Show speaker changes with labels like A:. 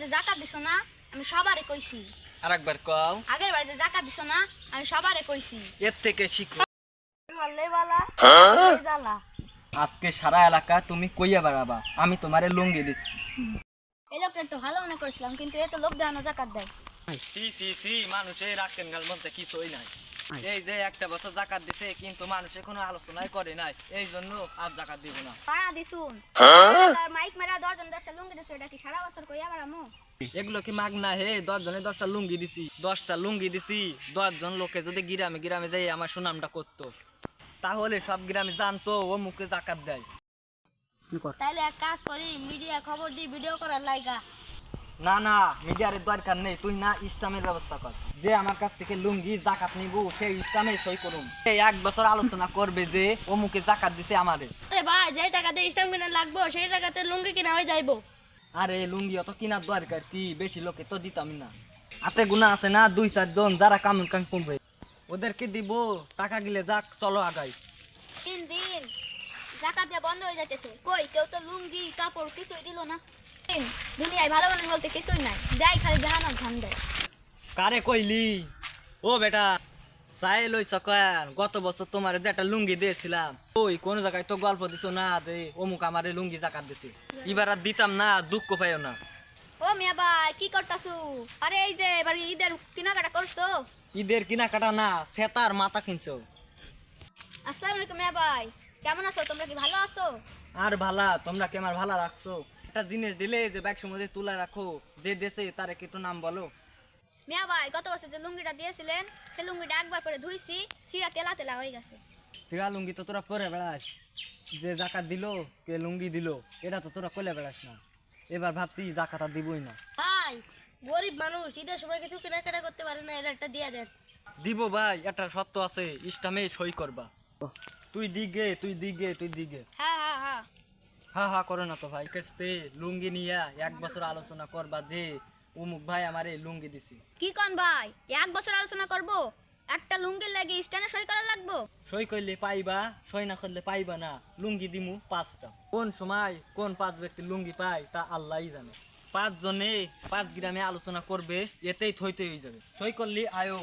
A: যে জাকাত দিছো না আমি সবারে কইছি।
B: আরেকবার কও।
A: আগের বারে যে জাকাত দিছো না আমি সবারে কইছি।
B: এর থেকে শিখো।
A: বললে বালা জালা।
B: আজকে সারা এলাকা তুমি কইয়া বেড়াবা আমি তোমারে লুঙ্গি দিচ্ছি।
A: এই লোকটা তো ভালো মনে করছিলাম, কিন্তু এ তো লোক দেওয়ানো জাকাত দেয়।
B: সি সি সি, মানুষের রাখেন গাল বলতে কিছুই নাই। এই যে একটা বছর জাকাত দিছে কিন্তু মানুষে কোনো আলোচনাই করে নাই, এই জন্য আর জাকাত দিব না।
A: পাড়া দিছুন মাইক মেরা 10 জন 10টা লুঙ্গি দিছো, এটা কি সারা বছর কইয়া বেড়ামু?
B: এগুলো কি মাগনা? হে 10 জনে 10টা লুঙ্গি দিছি, 10টা লুঙ্গি দিছি। 10 জন লোকে যদি গ্রামে গ্রামে যাই আমার সুনামটা করতো, তাহলে সব গ্রামে জানতো ও মুখে জাকাত দেয়।
A: তাইলে এক কাজ করি, মিডিয়া খবর দি ভিডিও করার লাইগা।
B: না না, মিডিয়ার দরকার নেই, তুই না ইসলামের ব্যবস্থা কর। যে আমার কাছ থেকে লুঙ্গি জাকাত নিব সেই ইসলামে সই করুন। এই এক বছর আলোচনা করবে যে ও মুখে জাকাত দিছে আমাদের।
A: আরে ভাই, যে টাকাতে ইসলাম কিনা লাগবো সেই টাকাতে লুঙ্গি কিনা হয়ে যাইবো।
B: আরে লুঙ্গি অত কিনার দরকার কি? বেশি লোকে তো দিতাম না। হাতে গুণা আছে না 2-4 জন যারা কাম করবে, ওদেরকে দিব। টাকা গিলে যাক, চলো আগাই।
A: দিন দিন জাকাত দেয়া বন্ধ হয়ে যাইতেছে, কই কেউ তো লুঙ্গি কাপড় কিছুই দিল না। দুনিয়ায় ভালো মানুষ বলতে কিছুই নাই, দেয় খালি জাহান্নাম ধান দেয়।
B: কারে কইলি? ও বেটা, চাই লই সকাল গত বছর তোমার যে একটা লুঙ্গি দিয়েছিলাম, ওই কোন জায়গায় তো গল্প দিছো না যে অমুক আমারে লুঙ্গি জাকাত দিছে। এবার আর দিতাম না, দুঃখ পাইও না।
A: ও মিয়া ভাই কি করতাছু? আরে এই যে এবার ঈদের কেনাকাটা করছো?
B: ঈদের কেনাকাটা না, সেতার মাথা কিনছো।
A: আসসালামু আলাইকুম মিয়া ভাই, কেমন আছো? তোমরা কি ভালো আছো?
B: আর ভালা, তোমরা কি আমার ভালা রাখছো? একটা জিনিস দিলে যে ব্যাগ সময় তুলে রাখো, যে দেশে তার একটু নাম বলো।
A: মিয়া ভাই, গত বছর যে লুঙ্গিটা দিয়েছিলেন সেই লুঙ্গিটা একবার করে ধুইছি, সিরা তেলা তেলা হয়ে গেছে।
B: সিরা লুঙ্গি তো তোরা পরে বেড়াস, যে জাকাত দিল কে লুঙ্গি দিল এটা তো তোরা কলে বেড়াস না। এবার ভাবছি জাকাত আর দিবই না।
A: ভাই, গরিব মানুষ ঈদের সময় কিছু কেনাকাটা করতে পারে না, এর একটা দিয়ে দেন।
B: দিব ভাই, একটা সত্য আছে, ইসলামে সই করবা। তুই দিগে, তুই দিগে, তুই দিগে।
A: হ্যাঁ হ্যাঁ হ্যাঁ।
B: হ্যাঁ হ্যাঁ করে না তো ভাই। কাস্তে লুঙ্গি নিয়া এক বছর আলোচনা করবা যে অমুক ভাই আমারে লুঙ্গি দিছি।
A: কি কোন ভাই, এক বছর আলোচনা করব? একটা লুঙ্গির লাগি স্ট্যান্ডে সই করা লাগবো?
B: সই করলে পাইবা, সই না করলে পাইবা না। লুঙ্গি দিমু 5টা। কোন সময় কোন 5 ব্যক্তি লুঙ্গি পায় তা আল্লাহই জানে। 5 জনে 5 গ্রামে আলোচনা করবে, এতেই থইতে হয়ে যাবে। সই করলি আয়ো।